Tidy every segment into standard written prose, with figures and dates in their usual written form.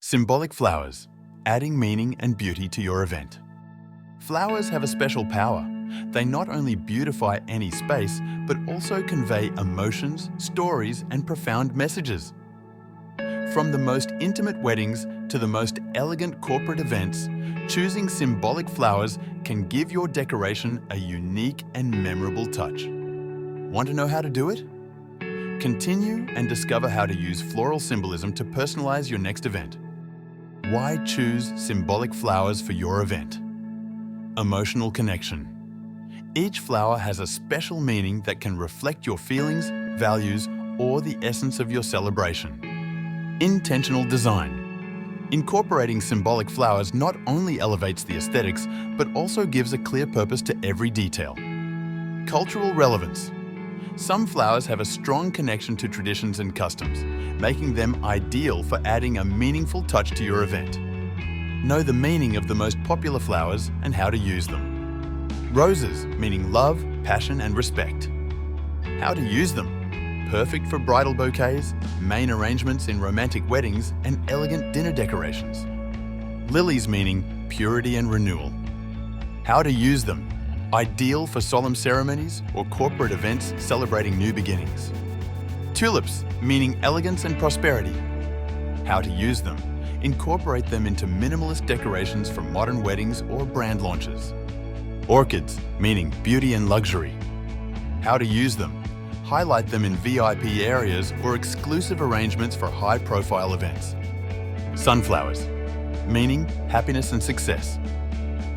Symbolic flowers, adding meaning and beauty to your event. Flowers have a special power. They not only beautify any space, but also convey emotions, stories, and profound messages. From the most intimate weddings to the most elegant corporate events, choosing symbolic flowers can give your decoration a unique and memorable touch. Want to know how to do it? Continue and discover how to use floral symbolism to personalize your next event. Why choose symbolic flowers for your event? Emotional connection. Each flower has a special meaning that can reflect your feelings, values, or the essence of your celebration. Intentional design. Incorporating symbolic flowers not only elevates the aesthetics, but also gives a clear purpose to every detail. Cultural relevance. Some flowers have a strong connection to traditions and customs, making them ideal for adding a meaningful touch to your event. Know the meaning of the most popular flowers and how to use them. Roses, meaning love, passion, and respect. How to use them. Perfect for bridal bouquets, main arrangements in romantic weddings, and elegant dinner decorations. Lilies, meaning purity and renewal. How to use them. Ideal for solemn ceremonies or corporate events celebrating new beginnings. Tulips, meaning elegance and prosperity. How to use them. Incorporate them into minimalist decorations for modern weddings or brand launches. Orchids, meaning beauty and luxury. How to use them. Highlight them in VIP areas or exclusive arrangements for high-profile events. Sunflowers, meaning happiness and success.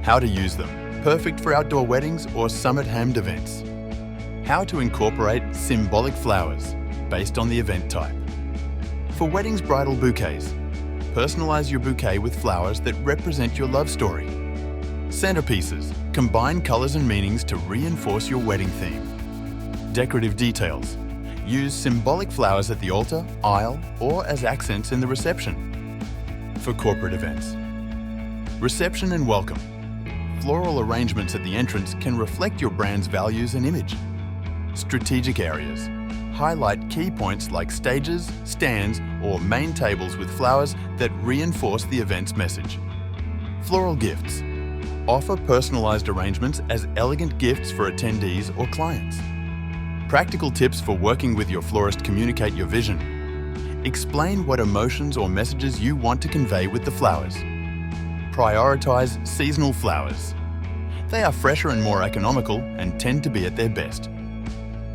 How to use them. Perfect for outdoor weddings or summit-hemmed events. How to incorporate symbolic flowers based on the event type. For weddings, bridal bouquets, personalize your bouquet with flowers that represent your love story. Centerpieces, combine colors and meanings to reinforce your wedding theme. Decorative details, use symbolic flowers at the altar, aisle, or as accents in the reception. For corporate events, reception and welcome. Floral arrangements at the entrance can reflect your brand's values and image. Strategic areas. Highlight key points like stages, stands, or main tables with flowers that reinforce the event's message. Floral gifts. Offer personalized arrangements as elegant gifts for attendees or clients. Practical tips for working with your florist. Communicate your vision. Explain what emotions or messages you want to convey with the flowers. Prioritize seasonal flowers. They are fresher and more economical and tend to be at their best.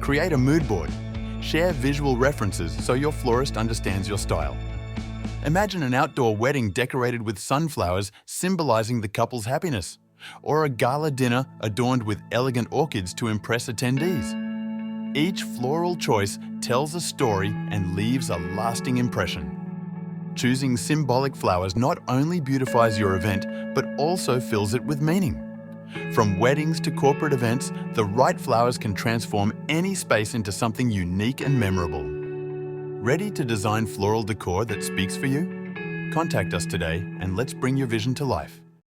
Create a mood board. Share visual references so your florist understands your style. Imagine an outdoor wedding decorated with sunflowers symbolizing the couple's happiness, or a gala dinner adorned with elegant orchids to impress attendees. Each floral choice tells a story and leaves a lasting impression. Choosing symbolic flowers not only beautifies your event, but also fills it with meaning. From weddings to corporate events, the right flowers can transform any space into something unique and memorable. Ready to design floral decor that speaks for you? Contact us today and let's bring your vision to life.